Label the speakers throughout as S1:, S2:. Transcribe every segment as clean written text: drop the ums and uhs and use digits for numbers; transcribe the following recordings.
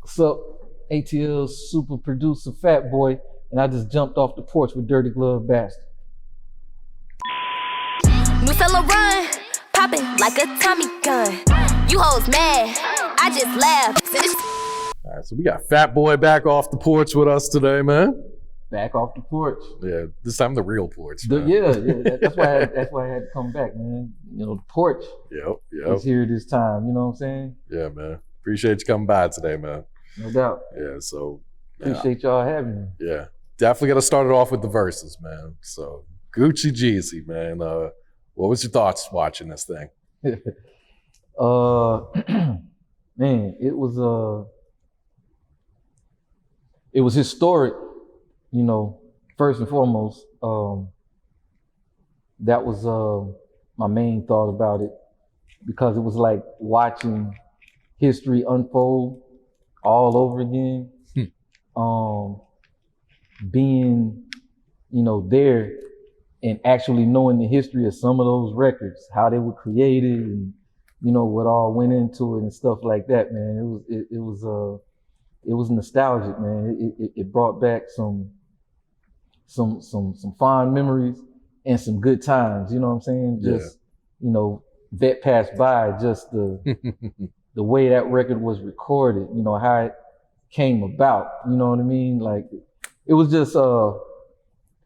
S1: What's up? ATL's super producer Fatboi, and I just jumped off the porch with Dirty Glove Bastard.
S2: New fella run, popping like a Tommy gun. You hoes mad, I just laugh.
S3: All right, so we got Fatboi back off the porch with us today, man.
S1: Back off the porch.
S3: Yeah, this time the real porch.
S1: Yeah, that's why I had to come back, man. You know, the porch.
S3: Yep.
S1: Is here this time. You know what I'm saying?
S3: Yeah, man. Appreciate you coming by today, man.
S1: No doubt.
S3: Yeah, so
S1: appreciate y'all having me.
S3: Yeah, definitely got to start it off with the verses, man. So Gucci Jeezy, man. What was your thoughts watching this thing?
S1: Man, it was historic. You know, first and foremost, that was my main thought about it, because it was like watching history unfold all over again. Being, you know, there and actually knowing the history of some of those records, how they were created, and you know what all went into it and stuff like that, man. It was nostalgic, man. It brought back some fond memories and some good times, you know what I'm saying? Just, you know, Vette Pass B, just the way that record was recorded, you know, how it came about, you know what I mean? Like, it was just,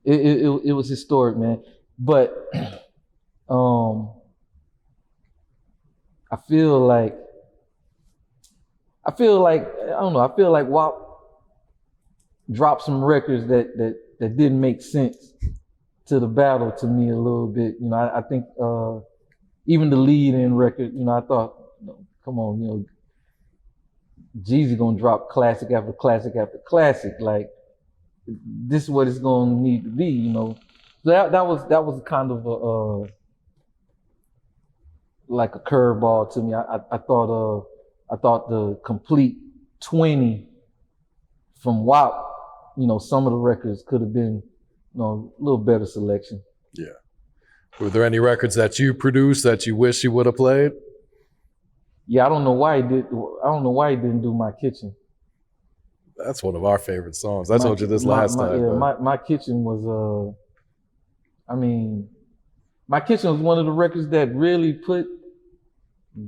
S1: it was historic, man. But, I feel like, I don't know, I feel like WAP dropped some records that didn't make sense to the battle to me a little bit. You know, I think even the lead-in record, you know, I thought, you know, come on, you know, Jeezy gonna drop classic after classic after classic. Like, this is what it's gonna need to be, you know. So that was kind of like a curveball to me. I thought the complete 20 from WAP, you know, some of the records could have been, you know, a little better selection.
S3: Yeah. Were there any records that you produced that you wish you would have played?
S1: Yeah, I don't know why he didn't do My Kitchen.
S3: That's one of our favorite songs. I told you this last time.
S1: Yeah, My Kitchen was, My Kitchen was one of the records that really put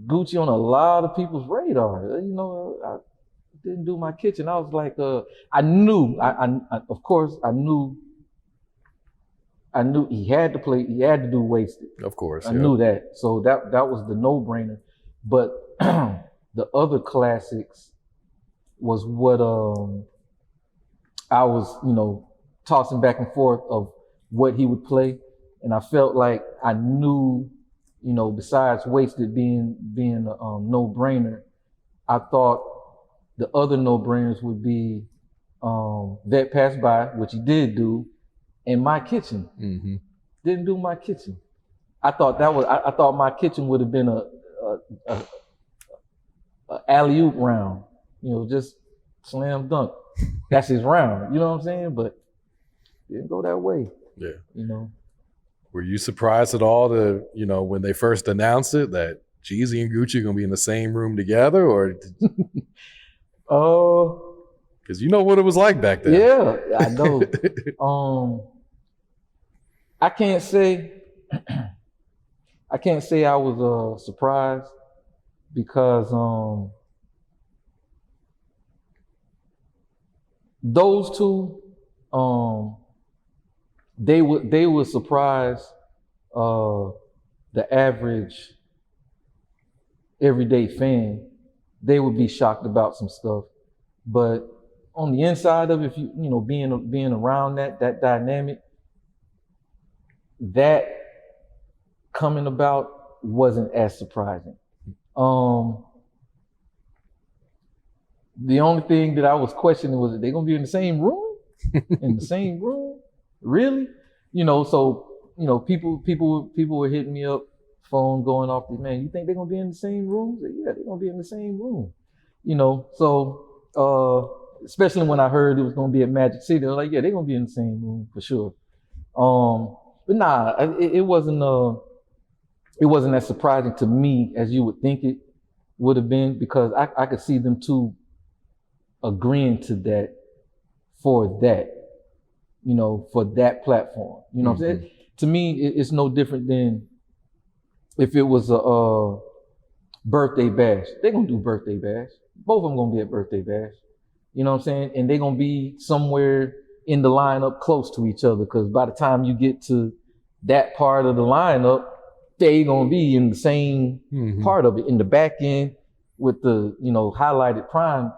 S1: Gucci on a lot of people's radar. You know, I didn't do My Kitchen. I was like, I knew he had to do Wasted.
S3: Of course.
S1: I knew that. So that was the no-brainer. But the other classics was what I was, you know, tossing back and forth of what he would play. And I felt like I knew, you know, besides Wasted being a no-brainer, I thought the other no-brainers would be Vette Pass B, which he did do, and My Kitchen.
S3: Mm-hmm. Didn't
S1: do My Kitchen. I thought My Kitchen would have been a alley-oop round, you know, just slam dunk. That's his round, you know what I'm saying? But it didn't go that way.
S3: Yeah.
S1: You know.
S3: Were you surprised at all to, you know, when they first announced it that Jeezy and Gucci are gonna be in the same room together, or? Because you know what it was like back then.
S1: Yeah, I know. I can't say I was surprised, because those two, they would surprise the average everyday fan. They would be shocked about some stuff, but on the inside of it, if you know, being around that dynamic, that coming about wasn't as surprising. The only thing that I was questioning was, are they gonna be in the same room? In the same room? Really? You know, so, you know, people were hitting me up, phone going off, man, you think they're gonna be in the same room? Said, yeah, they're gonna be in the same room. You know, so especially when I heard it was gonna be at Magic City, I was like, yeah, they're gonna be in the same room for sure. But nah, it wasn't as surprising to me as you would think it would have been, because I could see them two agreeing to that for that, you know, for that platform. You know what I'm saying? To me, it's no different than if it was a birthday bash. They're gonna do birthday bash. Both of them gonna be at birthday bash. You know what I'm saying? And they're gonna be somewhere in the lineup close to each other, because by the time you get to that part of the lineup, they gonna be in the same part of it, in the back end with the, you know, highlighted prime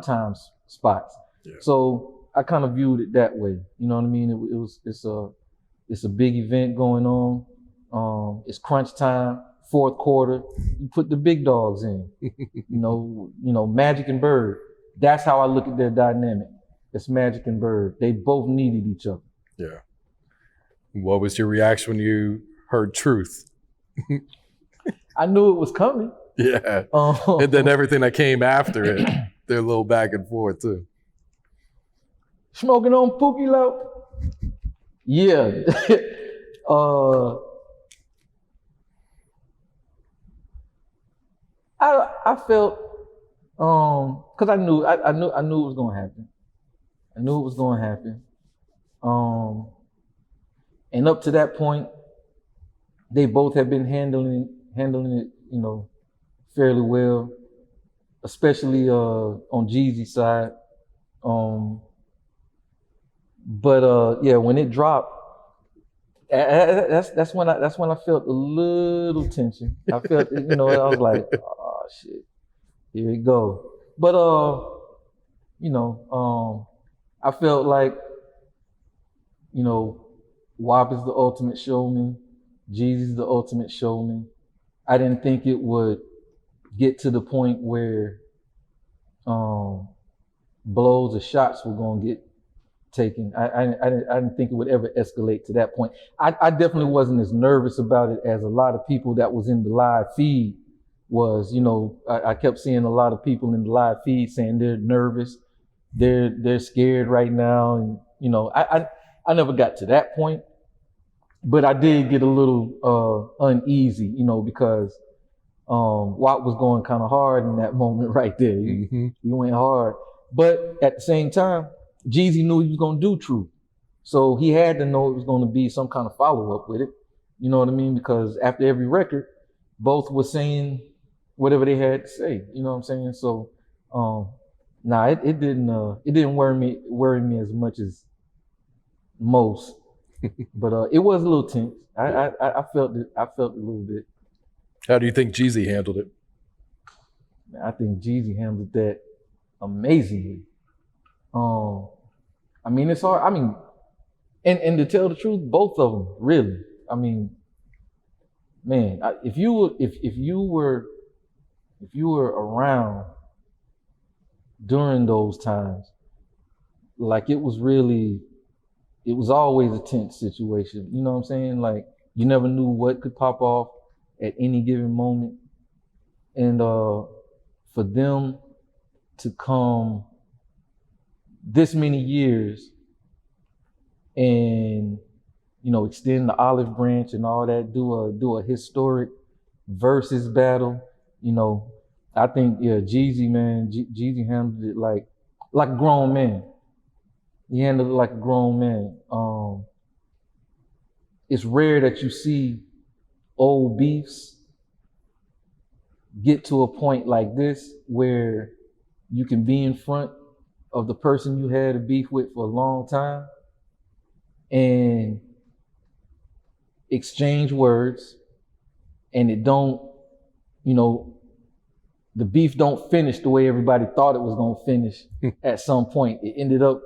S1: time spots. Yeah. So I kind of viewed it that way. You know what I mean? It's a big event going on. It's crunch time, fourth quarter. You put the big dogs in. you know, Magic and Bird. That's how I look at their dynamic. It's Magic and Bird. They both needed each other. Yeah.
S3: What was your reaction when you heard Truth?
S1: I knew it was coming.
S3: Yeah. And then everything that came after it, they're a little back and forth too.
S1: Smoking on Pookie Low? Yeah. I felt, cause I knew it was gonna happen. I knew it was gonna happen. And up to that point, they both have been handling it, you know, fairly well, especially on Jeezy's side. But yeah, when it dropped, that's when I felt a little tension. I felt, you know, I was like, oh shit, here we go. But you know, I felt like, you know, WAP is the ultimate showman, Jeezy's the ultimate showman. I didn't think it would get to the point where blows or shots were gonna get taken. I didn't think it would ever escalate to that point. I definitely wasn't as nervous about it as a lot of people that was in the live feed was. You know, I kept seeing a lot of people in the live feed saying they're nervous, they're scared right now, and you know, I never got to that point, but I did get a little uneasy, you know, because Watt was going kind of hard in that moment right there. He went hard, but at the same time, Jeezy knew he was gonna do Truth, so he had to know it was gonna be some kind of follow up with it. You know what I mean? Because after every record, both were saying whatever they had to say. You know what I'm saying? So, it didn't worry me as much as most, but it was a little tense. I felt it. I felt it a little bit.
S3: How do you think Jeezy handled it?
S1: I think Jeezy handled that amazingly. I mean, it's hard. I mean, and to tell the truth, both of them really. I mean, man, if you were around during those times, like it was always a tense situation. You know what I'm saying? Like you never knew what could pop off at any given moment. And for them to come this many years and, you know, extend the olive branch and all that, do a historic versus battle, you know, I think, yeah, Jeezy, man, Jeezy handled it like a grown man. He handled it like a grown man. It's rare that you see old beefs get to a point like this where you can be in front of the person you had a beef with for a long time and exchange words, and it don't, you know, the beef don't finish the way everybody thought it was gonna finish at some point. It ended up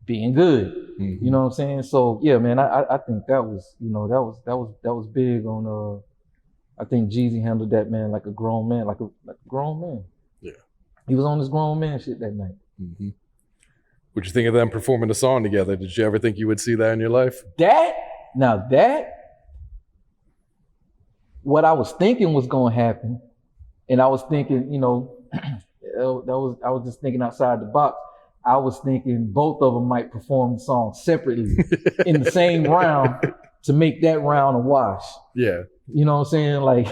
S1: being good. You know what I'm saying? So yeah, man, I think that was, you know, that was big on I think Jeezy handled that, man, like a grown man, like a grown man. Yeah. He was on his grown man shit that night.
S3: What'd you think of them performing the song together? Did you ever think you would see that in your life?
S1: What I was thinking was gonna happen, and I was thinking, you know, I was just thinking outside the box. I was thinking both of them might perform the song separately in the same round to make that round a wash. Yeah. You know what I'm saying? Like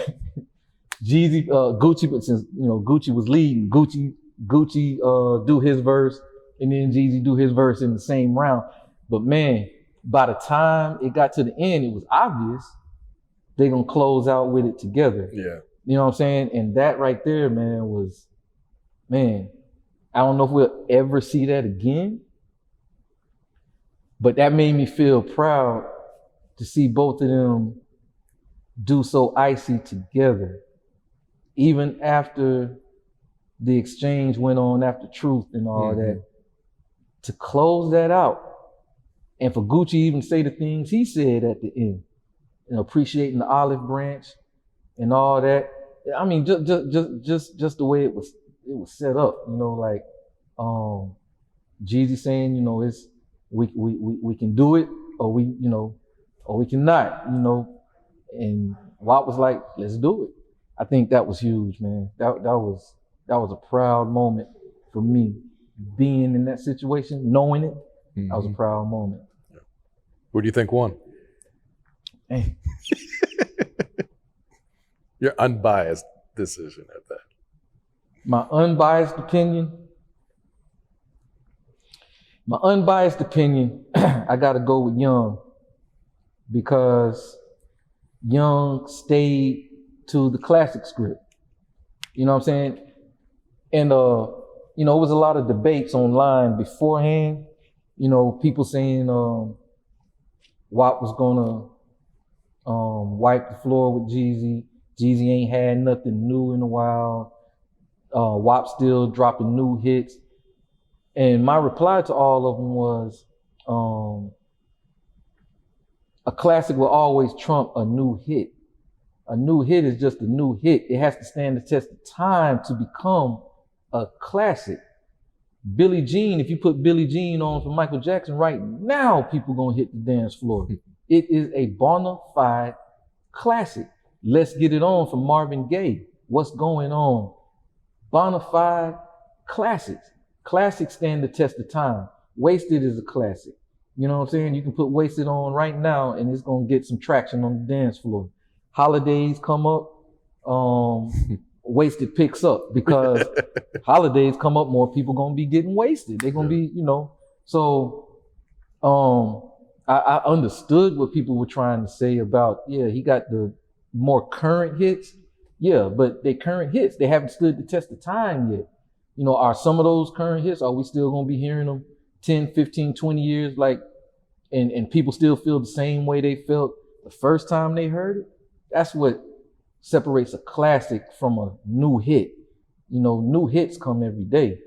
S1: Jeezy, Gucci, but since, you know, Gucci was leading, Gucci Gucci do his verse, and then Jeezy do his verse in the same round. But man, by the time it got to the end, it was obvious they're gonna close out with it together.
S3: Yeah.
S1: You know what I'm saying? And that right there, man, I don't know if we'll ever see that again. But that made me feel proud to see both of them do so icy together. Even after the exchange went on after Truth and all that, to close that out, and for Gucci even say the things he said at the end, appreciating the olive branch and all that. I mean, just the way it was set up, like Jeezy saying, it's we can do it, or we cannot, and Watt was like, let's do it. I think that was huge, man. That was a proud moment for me, being in that situation, knowing it. That was a proud moment.
S3: Who do you think won?
S1: Hey.
S3: Your unbiased decision at that.
S1: My unbiased opinion, I gotta go with Young, because Young stayed to the classic script. You know what I'm saying? And it was a lot of debates online beforehand. People saying Watt was gonna wipe the floor with Jeezy. Jeezy ain't had nothing new in a while. WAP still dropping new hits. And my reply to all of them was, a classic will always trump a new hit. A new hit is just a new hit. It has to stand the test of time to become a classic. Billie Jean, if you put Billie Jean on for Michael Jackson right now, people gonna hit the dance floor. It is a bona fide classic. Let's Get It On from Marvin Gaye. What's going on? Bona fide classics. Classics stand the test of time. Wasted is a classic. You know what I'm saying? You can put Wasted on right now and it's gonna get some traction on the dance floor. Holidays come up, Wasted picks up, because holidays come up, more people gonna be getting wasted. They're gonna be, So I understood what people were trying to say about, he got the more current hits. Yeah, but they current hits, they haven't stood the test of time yet. Are some of those current hits, are we still gonna be hearing them 10, 15, 20 years, and people still feel the same way they felt the first time they heard it? That's what separates a classic from a new hit. New hits come every day,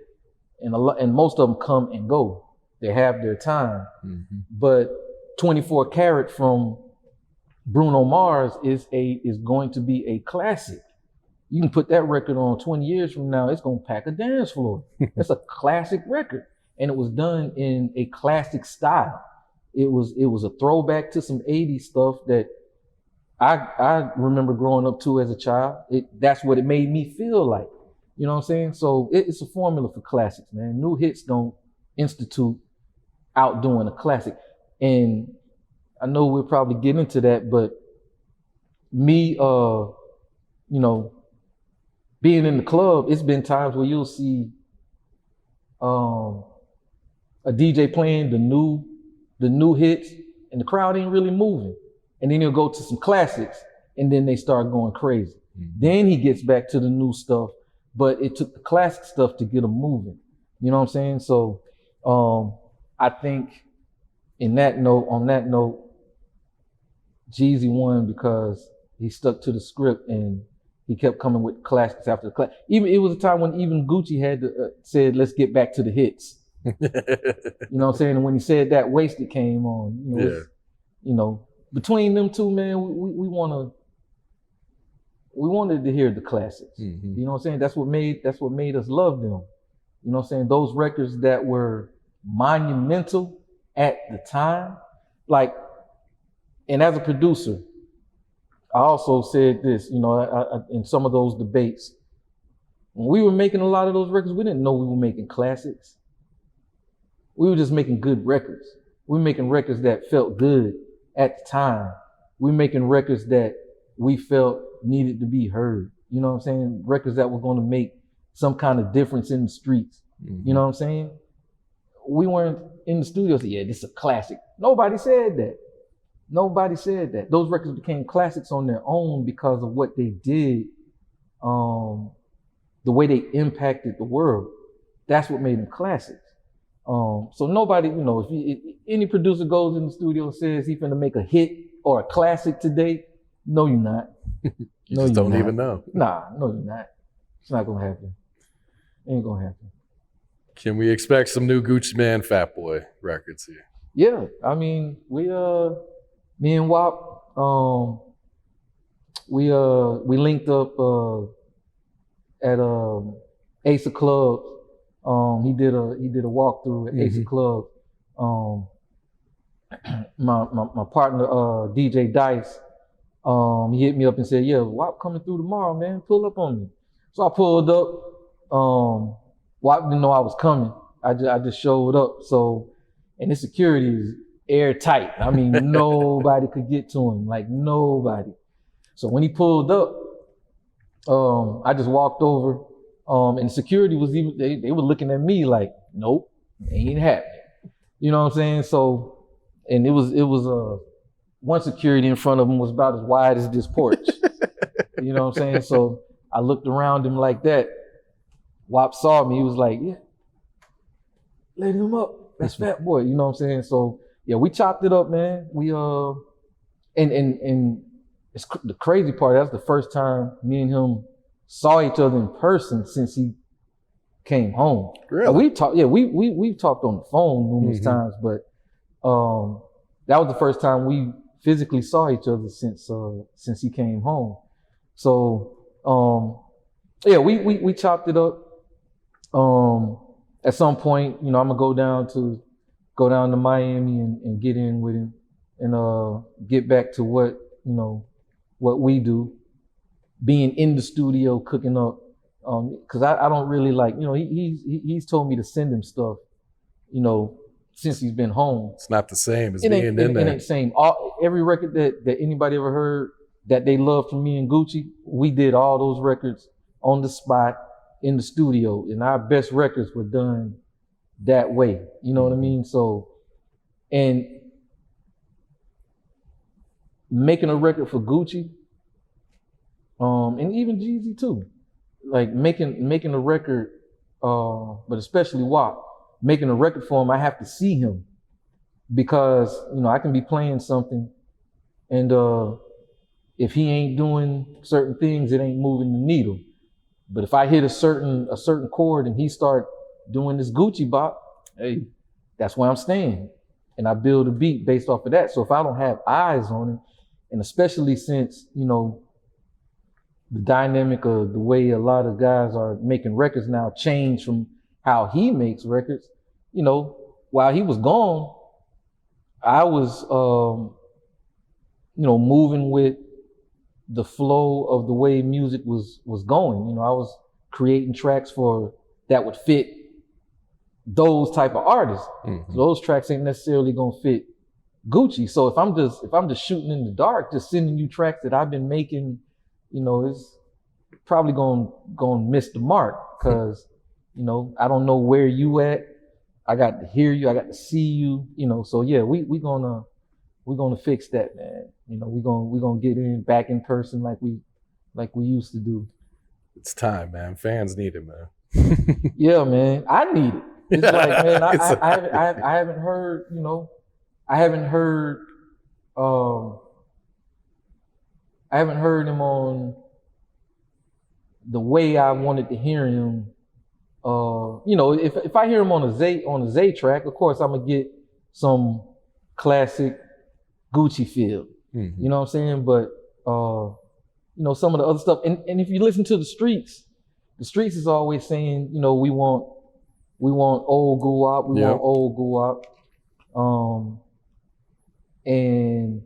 S1: and most of them come and go. They have their time. But 24 Karat from Bruno Mars is going to be a classic. You can put that record on 20 years from now, it's gonna pack a dance floor. It's a classic record, and it was done in a classic style. It was a throwback to some 80s stuff that I remember growing up to as a child. That's what it made me feel like. You know what I'm saying? So it's a formula for classics, man. New hits don't institute outdoing a classic. And I know we'll probably get into that, but me, being in the club, it's been times where you'll see a DJ playing the new hits, and the crowd ain't really moving. And then he'll go to some classics, and then they start going crazy. Then he gets back to the new stuff, but it took the classic stuff to get them moving. You know what I'm saying? So I think on that note, Jeezy won because he stuck to the script and he kept coming with classics after the class. Even it was a time when even Gucci had said, "Let's get back to the hits." You know what I'm saying? And when he said that, Wasted came on. Between them two, man, we wanted to hear the classics. You know what I'm saying? That's what made us love them. You know what I'm saying? Those records that were monumental at the time. And as a producer, I also said this, in some of those debates, when we were making a lot of those records, we didn't know we were making classics. We were just making good records. We were making records that felt good at the time. We were making records that we felt needed to be heard. You know what I'm saying? Records that were going to make some kind of difference in the streets. You know what I'm saying? We weren't in the studio saying, yeah, this is a classic. Nobody said that. Nobody said that. Those records became classics on their own because of what they did, the way they impacted the world. That's what made them classics. So nobody, if any producer goes in the studio and says he's gonna make a hit or a classic today, no, you're not.
S3: You just don't even know.
S1: Nah, no, you're not. It's not gonna happen. Ain't gonna happen.
S3: Can we expect some new Gucci Mane Fatboi records here?
S1: Yeah, I mean, me and WAP, we linked up at Ace of Clubs. He did a walkthrough at Ace of Clubs. My partner DJ Dice, he hit me up and said, "Yeah, WAP coming through tomorrow, man. Pull up on me." So I pulled up. WAP didn't know I was coming. I just showed up. So, and the security is airtight. I mean, nobody could get to him, like nobody. So when he pulled up, I just walked over, and security was even, they were looking at me like, nope, ain't happening. You know what I'm saying? So, and it was one security in front of him was about as wide as this porch. You know what I'm saying? So I looked around him like that. WAP saw me, he was like, yeah, let him up. That's Fatboi, you know what I'm saying? So yeah, we chopped it up, man. We and it's the crazy part, that's the first time me and him saw each other in person since he came home.
S3: Really?
S1: We've talked on the phone numerous times, but that was the first time we physically saw each other since he came home. So yeah, we chopped it up. At some point, I'm gonna go down to Miami and get in with him and get back to what we do, being in the studio cooking up. Because I don't really like, he's told me to send him stuff, since he's been home.
S3: It's not the same as being in there. It
S1: ain't the same. Every record that anybody ever heard that they loved from me and Gucci, we did all those records on the spot in the studio, and our best records were done that way. You know what I mean? So, and making a record for Gucci, and even Jeezy too, like making a record, but especially WAP, making a record for him, I have to see him because I can be playing something, and if he ain't doing certain things, it ain't moving the needle. But if I hit a certain chord and he start doing this Gucci bop, hey, that's where I'm staying. And I build a beat based off of that. So if I don't have eyes on him, and especially since, the dynamic of the way a lot of guys are making records now changed from how he makes records, while he was gone, I was, moving with the flow of the way music was going. I was creating tracks that would fit those type of artists. So those tracks ain't necessarily gonna fit Gucci. So if I'm just shooting in the dark, just sending you tracks that I've been making, it's probably gonna miss the mark because I don't know where you at. I got to hear you, I got to see you, So yeah, we're gonna fix that, man. We're gonna get back in person like we used to do.
S3: It's time, man. Fans need it, man.
S1: Yeah, man. I need it. It's like, man, I haven't heard, I haven't heard him on the way I wanted to hear him. If I hear him on a Zay track, of course I'm gonna get some classic Gucci feel. You know what I'm saying? But some of the other stuff, and if you listen to the streets is always saying, we want old guwap, we want old guwap. And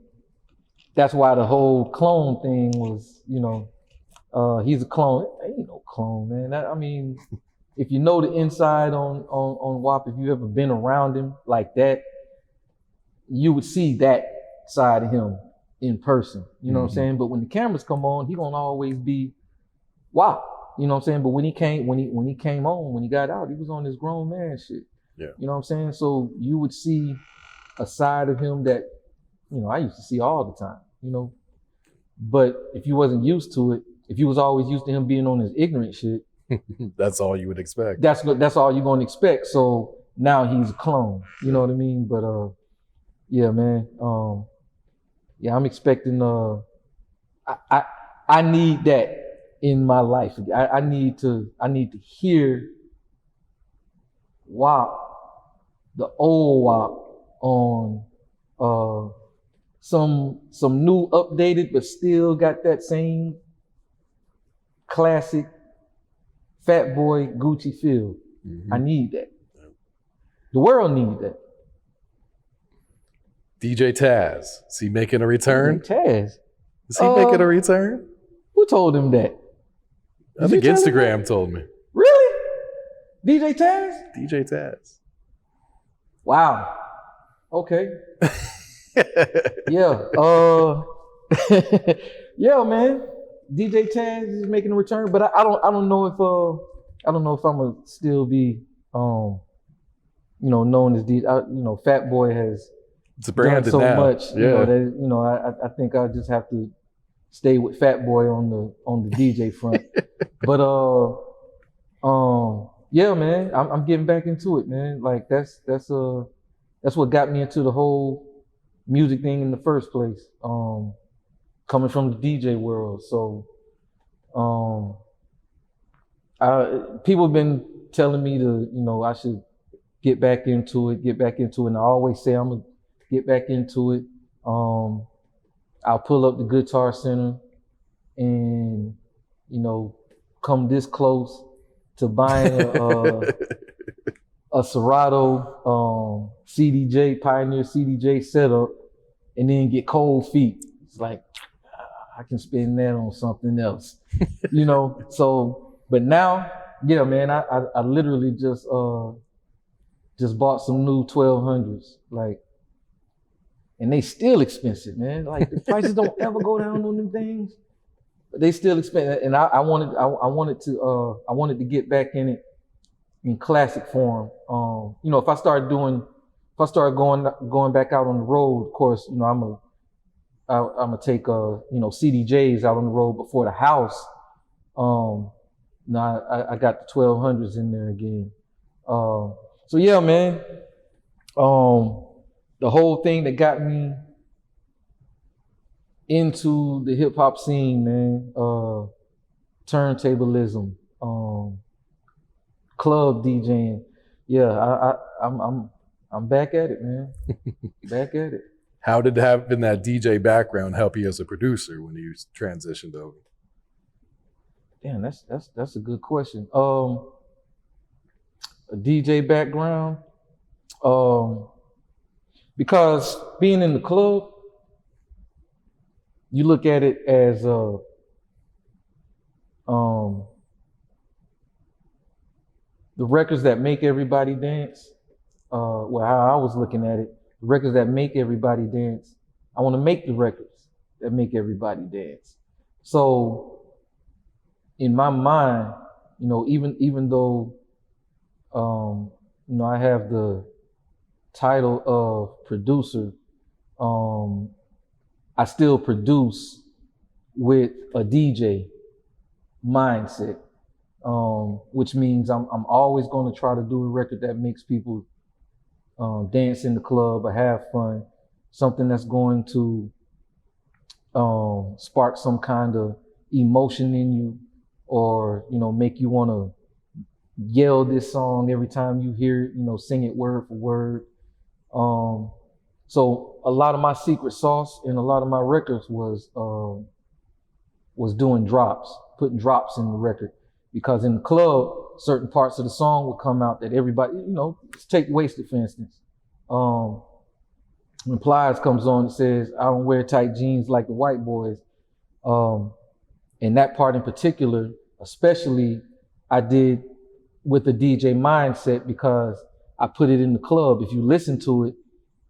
S1: that's why the whole clone thing was, he's a clone. Ain't no clone, man. If you know the inside on WAP, if you ever been around him like that, you would see that side of him in person. You know what I'm saying? But when the cameras come on, he gonna always be WAP. You know what I'm saying? But when he came on, when he got out, he was on this grown man shit.
S3: Yeah.
S1: You know what I'm saying? So you would see a side of him that, you know, I used to see all the time, you know. But if you wasn't used to it, if you was always used to him being on his ignorant shit,
S3: that's all you would expect.
S1: That's all you're gonna expect. So now he's a clone. You know what I mean? But yeah, man. Yeah, I'm expecting I need that in my life. I need to hear WAP, the old WAP on some new updated but still got that same classic Fatboi Gucci feel. I need that. The world needs that.
S3: DJ Taz, is he making a return?
S1: DJ Taz.
S3: Is he making a return?
S1: Who told him that?
S3: I think Instagram told me.
S1: Really? DJ Taz?
S3: DJ Taz.
S1: Wow. Okay. Yeah. Yeah, man. DJ Taz is making a return, but I don't know if I'm gonna still be you know, known as DJ. You know, Fatboi has
S3: it's branded
S1: done so
S3: now.
S1: much.
S3: Yeah.
S1: You know, that, you know, I think I just have to stay with Fatboi on the DJ front. But yeah, man, I'm getting back into it, man. Like that's what got me into the whole music thing in the first place. Coming from the DJ world. So people have been telling me to, you know, I should get back into it. And I always say I'm gonna get back into it. I'll pull up the Guitar Center and, you know, come this close to buying a Serato CDJ, Pioneer CDJ setup, and then get cold feet. It's like, I can spend that on something else, you know? So, but now, yeah, man, I literally just bought some new 1200s, like, and they still expensive, man. Like the prices don't ever go down on them things, but they still expensive. And I wanted to get back in it in classic form. You know, if I start going back out on the road, of course, you know, I'm gonna take you know, CDJs out on the road before the house. Now I got the 1200s in there again. So yeah, man. The whole thing that got me into the hip hop scene, man, turntablism, club DJing. Yeah, I'm back at it, man. Back at it.
S3: How did having that DJ background help you as a producer when you transitioned over?
S1: Damn, that's a good question. A DJ background, because being in the club, you look at it as the records that make everybody dance. Well, how I was looking at it, the records that make everybody dance. I want to make the records that make everybody dance. So, in my mind, you know, even though, you know, I have the title of producer, I still produce with a DJ mindset, which means I'm always going to try to do a record that makes people dance in the club or have fun, something that's going to spark some kind of emotion in you, or, you know, make you want to yell this song every time you hear it, you know, sing it word for word. So a lot of my secret sauce in a lot of my records was doing drops, putting drops in the record, because in the club, certain parts of the song would come out that everybody, you know, let's take Wasted, for instance. When Plies comes on, it says, I don't wear tight jeans like the white boys. And that part in particular, especially, I did with the DJ mindset, because I put it in the club. If you listen to it,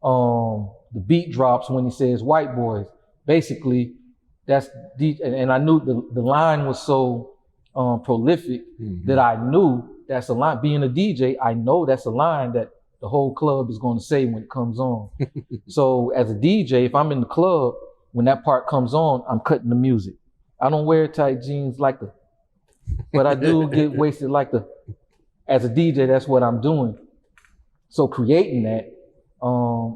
S1: the beat drops when he says white boys. Basically, that's and I knew the line was so prolific that I knew that's a line. Being a DJ, I know that's a line that the whole club is going to say when it comes on. So as a DJ, if I'm in the club, when that part comes on, I'm cutting the music. I don't wear tight jeans but I do get wasted as a DJ, that's what I'm doing. So creating that,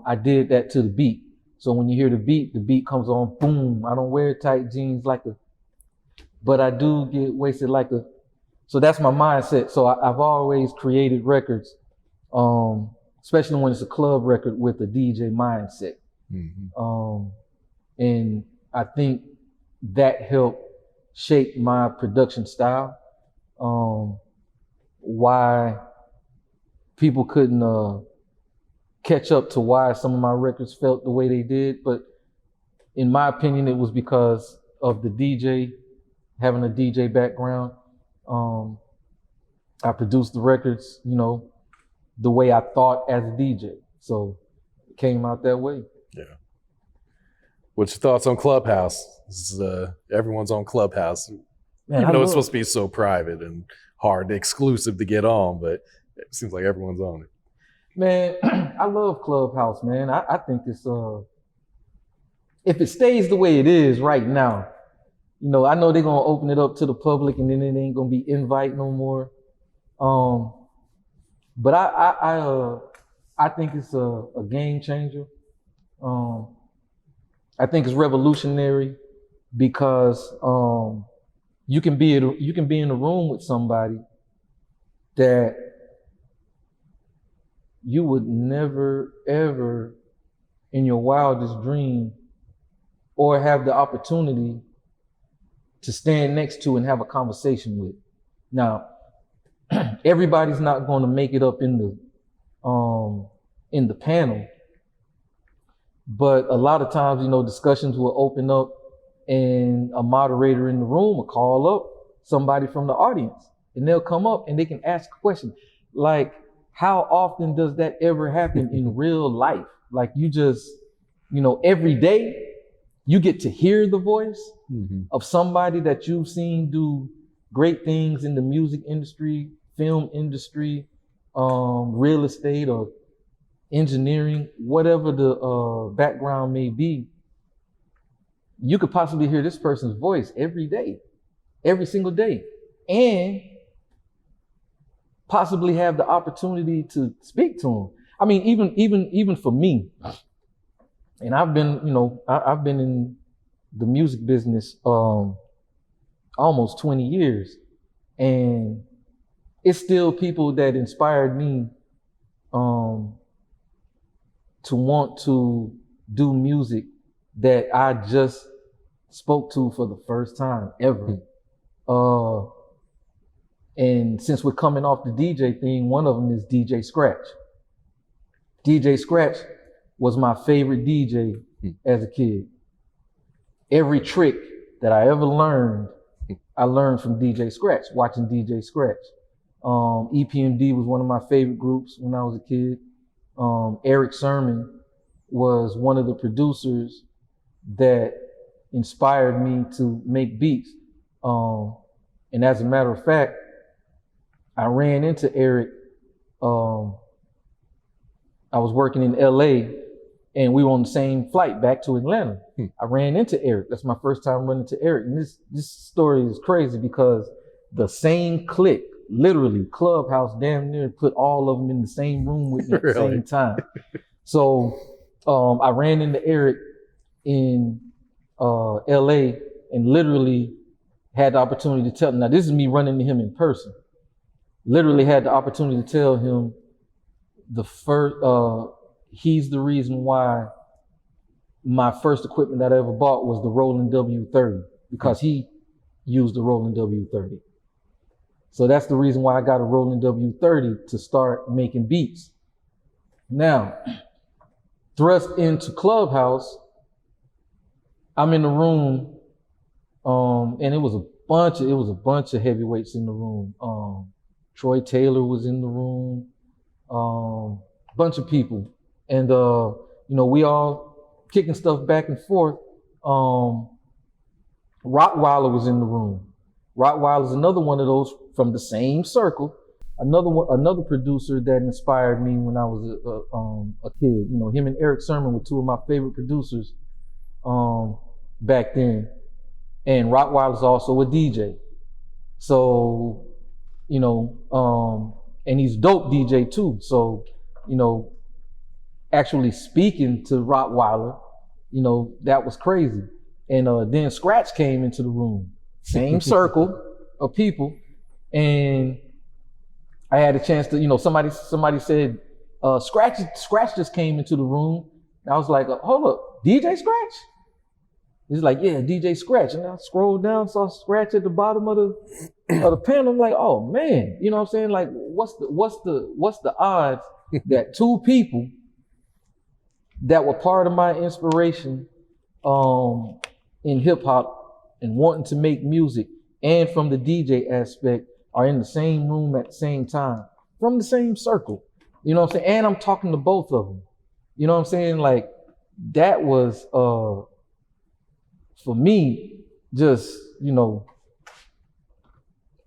S1: I did that to the beat. So when you hear the beat comes on, boom. I don't wear tight jeans but I do get wasted so that's my mindset. So I've always created records, especially when it's a club record with a DJ mindset. And I think that helped shape my production style. Why people couldn't catch up to why some of my records felt the way they did. But in my opinion, it was because of the DJ, having a DJ background. I produced the records, the way I thought as a DJ. So it came out that way.
S3: Yeah. What's your thoughts on Clubhouse? Everyone's on Clubhouse.
S1: Man,
S3: Even though it's supposed to be so private and hard, exclusive to get on, but it seems like everyone's on it.
S1: Man, I love Clubhouse, man. I think it's if it stays the way it is right now, I know they're gonna open it up to the public and then it ain't gonna be invite no more. But I think it's a game changer. I think it's revolutionary because you can be in a room with somebody that you would never, ever in your wildest dream or have the opportunity to stand next to and have a conversation with. Now, everybody's not going to make it up in the panel, but a lot of times, discussions will open up and a moderator in the room will call up somebody from the audience and they'll come up and they can ask a question. Like, how often does that ever happen in real life? Like you just, every day you get to hear the voice of somebody that you've seen do great things in the music industry, film industry, real estate or engineering, whatever the background may be. You could possibly hear this person's voice every day, every single day, and possibly have the opportunity to speak to them. I mean, even for me, and I've been, I've been in the music business almost 20 years, and it's still people that inspired me to want to do music that I just spoke to for the first time ever. And since we're coming off the DJ thing, one of them is DJ Scratch. DJ Scratch was my favorite DJ as a kid. Every trick that I ever learned, I learned from DJ Scratch, watching DJ Scratch. EPMD was one of my favorite groups when I was a kid. Eric Sermon was one of the producers that inspired me to make beats. And as a matter of fact, I ran into Eric. I was working in LA and we were on the same flight back to Atlanta. I ran into Eric. That's my first time running into Eric. And this story is crazy because the same clique, literally Clubhouse damn near put all of them in the same room with me at the same time. So I ran into Eric in LA and literally had the opportunity to tell him. Now this is me running to him in person. Literally had the opportunity to tell him he's the reason why my first equipment that I ever bought was the Roland W30 because he used the Roland W30. So that's the reason why I got a Roland W30 to start making beats. Now, thrust into Clubhouse, I'm in the room, and it was a bunch of heavyweights in the room. Troy Taylor was in the room, bunch of people. And, we all kicking stuff back and forth. Rottweiler was in the room. Rottweiler's another one of those from the same circle. Another producer that inspired me when I was a kid. You know, him and Eric Sermon were two of my favorite producers back then. And Rottweiler's also a DJ. So, you know, and he's dope DJ too. So, you know, actually speaking to Rottweiler, you know, that was crazy. And then Scratch came into the room, same circle of people. And I had a chance to, you know, somebody said, Scratch just came into the room. And I was like, hold up, DJ Scratch? He's like, yeah, DJ Scratch. And I scrolled down, saw Scratch at the bottom of the panel. I'm like, oh man, you know what I'm saying? Like, what's the odds that two people that were part of my inspiration in hip hop and wanting to make music and from the DJ aspect are in the same room at the same time from the same circle? You know what I'm saying? And I'm talking to both of them. You know what I'm saying? Like, that was for me, just, you know,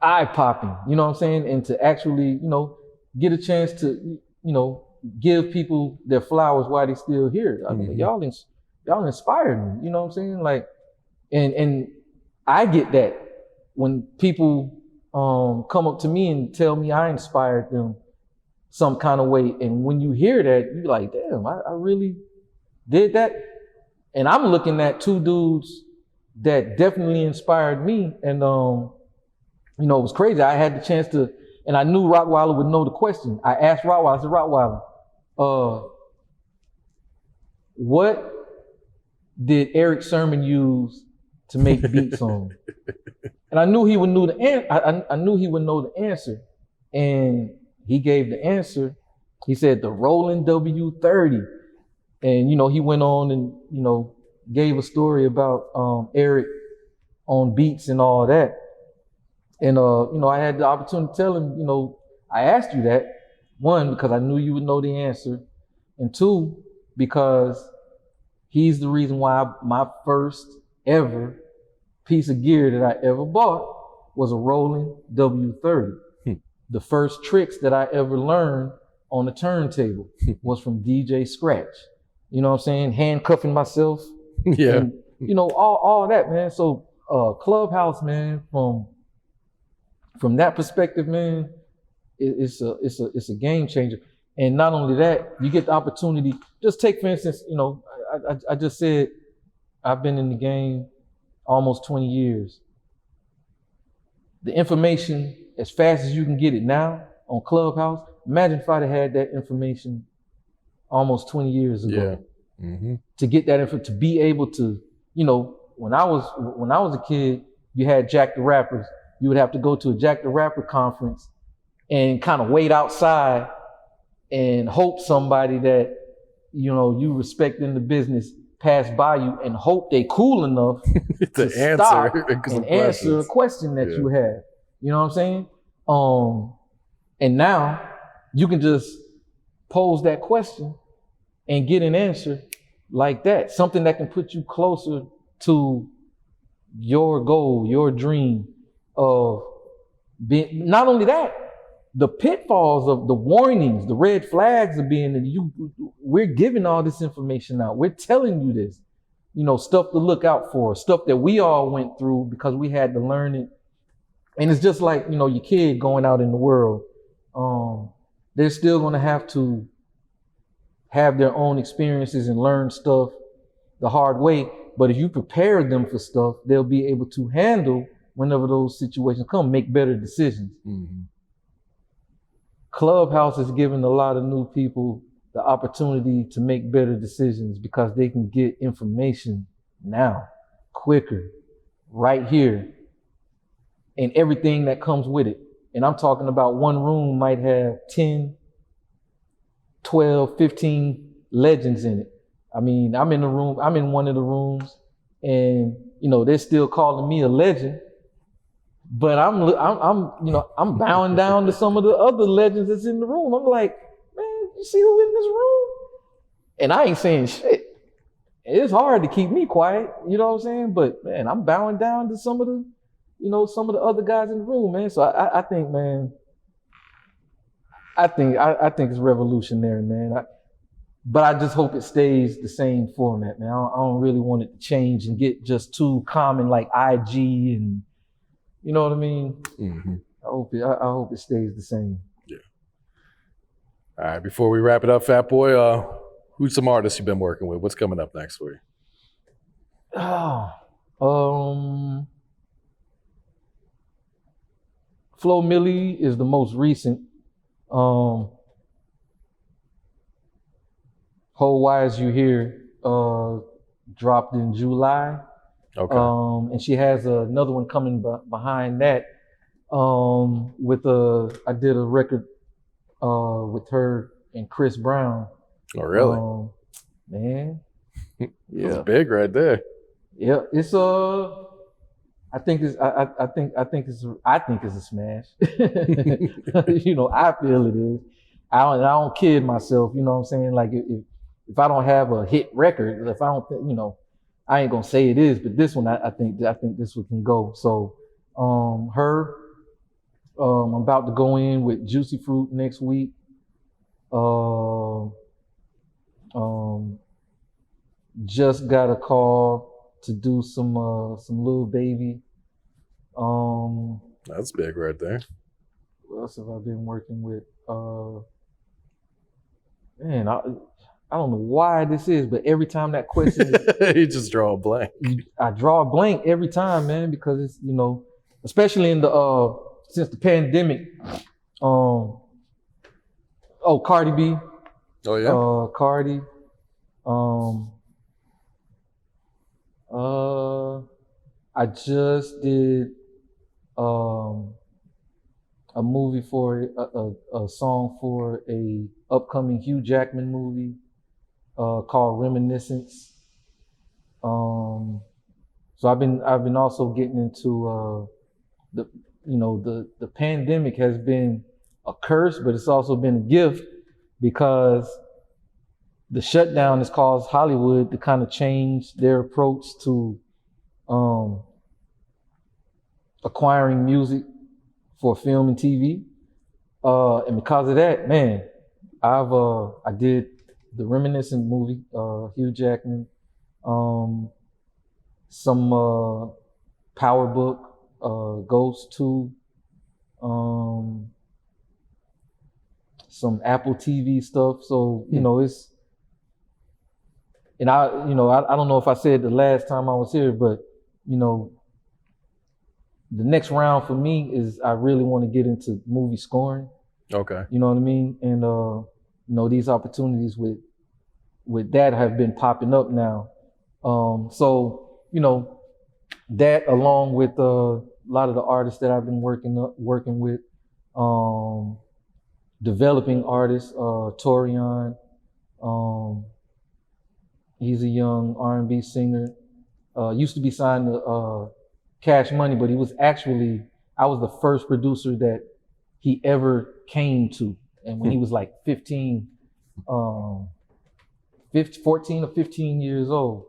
S1: eye popping, you know what I'm saying? And to actually, you know, get a chance to, you know, give people their flowers while they're still here. I mean, y'all inspired me, you know what I'm saying? Like, and I get that when people come up to me and tell me I inspired them some kind of way. And when you hear that, you're like, damn, I really did that. And I'm looking at two dudes that definitely inspired me. And, you know, it was crazy. I had the chance to, and I knew Rottweiler would know the question. I asked Rottweiler, I said, Rottweiler, what did Eric Sermon use to make beats on? And I knew he would know the answer. I knew he would know the answer. And he gave the answer. He said the Roland W30. And, you know, he went on and, you know, gave a story about Eric on beats and all that. And, you know, I had the opportunity to tell him, you know, I asked you that, one, because I knew you would know the answer. And two, because he's the reason why my first ever piece of gear that I ever bought was a Roland W30. The first tricks that I ever learned on the turntable was from DJ Scratch. You know what I'm saying? Handcuffing myself.
S3: Yeah.
S1: And, you know, all that, man. So Clubhouse, man, from that perspective, man, it's a game changer. And not only that, you get the opportunity. Just take, for instance, you know, I just said I've been in the game almost 20 years. The information, as fast as you can get it now on Clubhouse, imagine if I'd have had that information almost 20 years ago. Yeah. To get that info, to be able to, you know, when I was a kid, you had Jack the Rappers. You would have to go to a Jack the Rapper conference and kind of wait outside and hope somebody that, you know, you respect in the business pass by you and hope they cool enough to stop and answer a question that you have. You know what I'm saying? And now you can just pose that question and get an answer like that. Something that can put you closer to your goal, your dream of being, not only that, the pitfalls of the warnings, the red flags of being that we're giving all this information out. We're telling you this, you know, stuff to look out for, stuff that we all went through because we had to learn it. And it's just like, you know, your kid going out in the world. They're still going to have to have their own experiences and learn stuff the hard way. But if you prepare them for stuff, they'll be able to handle whenever those situations come, make better decisions. Clubhouse has given a lot of new people the opportunity to make better decisions because they can get information now, quicker, right here, and everything that comes with it. And I'm talking about one room might have 10, 12, 15 legends in it. I mean, I'm in one of the rooms and, you know, they're still calling me a legend, but I'm bowing down to some of the other legends that's in the room. I'm like, man, you see who in this room? And I ain't saying shit. It's hard to keep me quiet, you know what I'm saying? But man, I'm bowing down to some of you know, some of the other guys in the room, man. So I think, man, I think it's revolutionary, man. But I just hope it stays the same format, man. I don't really want it to change and get just too common like IG and, you know what I mean?
S3: Mm-hmm.
S1: I hope it stays the same.
S3: Yeah. All right. Before we wrap it up, Fatboi, who's some artists you've been working with? What's coming up next for you?
S1: Flo Milli is the most recent. Whole Why Is You Here dropped in July.
S3: Okay.
S1: And she has another one coming behind that. I did a record with her and Chris Brown.
S3: Oh, really?
S1: Man. Yeah.
S3: That's big right there.
S1: Yeah, it's I think it's a smash. You know, I feel it is. I don't kid myself, you know what I'm saying? Like if I don't have a hit record, if I don't you know, I ain't gonna say it is, but this one I think this one can go. So her, I'm about to go in with Juicy Fruit next week. Just got a call to do some Lil Baby.
S3: That's big right there.
S1: What else have I been working with? Man, I don't know why this is, but every time that question
S3: You just draw a blank.
S1: I draw a blank every time, man, because it's, you know, especially in the since the pandemic. Cardi B.
S3: Oh yeah.
S1: Cardi. I just did a movie for a song for a upcoming Hugh Jackman movie called Reminiscence. So I've been also getting into the pandemic has been a curse, but it's also been a gift because the shutdown has caused Hollywood to kind of change their approach to acquiring music for film and TV. And because of that, man, I did the Reminiscent movie, Hugh Jackman, some Power Book, Ghost 2, some Apple TV stuff. So, you know, it's, and I don't know if I said the last time I was here, but, you know, the next round for me is I really want to get into movie scoring.
S3: Okay.
S1: You know what I mean? And, you know, these opportunities with that have been popping up now. So, you know, that along with a lot of the artists that I've been working with, developing artists, Torian, he's a young R&B singer, used to be signed to Cash Money, but I was the first producer that he ever came to. And when he was like 14 or 15 years old.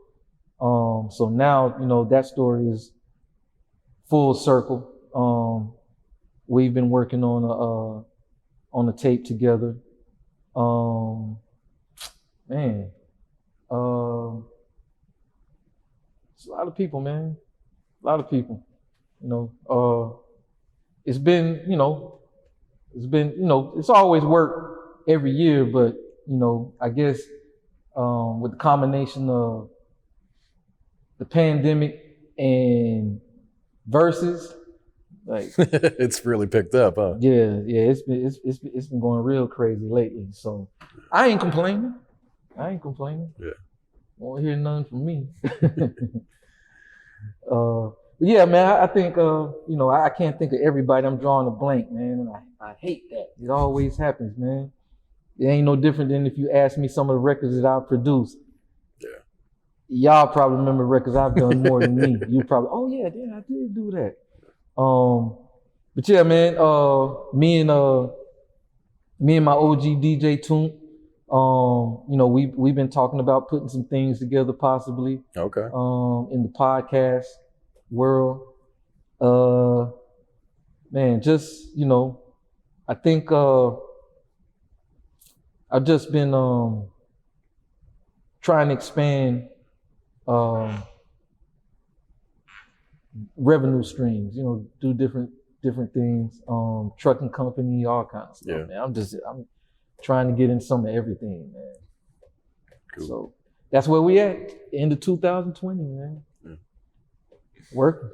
S1: So now, you know, that story is full circle. We've been working on a tape together. Man, it's a lot of people, man. A lot of people, you know. It's always work every year, but, you know, I guess with the combination of the pandemic and Verzuz, like
S3: it's really picked up, huh?
S1: Yeah, it's been going real crazy lately. So I ain't complaining.
S3: Yeah.
S1: Won't hear nothing from me. But yeah, man, I think you know, I can't think of everybody. I'm drawing a blank, man, and I hate that. It always happens, man. It ain't no different than if you ask me some of the records that I produced.
S3: Yeah.
S1: Y'all probably remember records I've done more than me. You probably, oh yeah, I did do that. But yeah, man, me and my OG DJ Toon, you know, we've been talking about putting some things together possibly.
S3: Okay.
S1: In the podcast world. Man, just, I think I've just been trying to expand revenue streams, do different things, trucking company, all kinds of stuff, man. I'm trying to get in some of everything, man.
S4: Cool.
S1: So that's where we at, end of 2020, man. Working.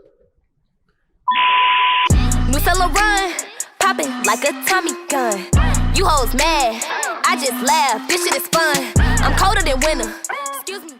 S2: New fella run, popping like a Tommy gun. You hoes mad, I just laugh, this shit is fun. I'm colder than winter. Excuse me.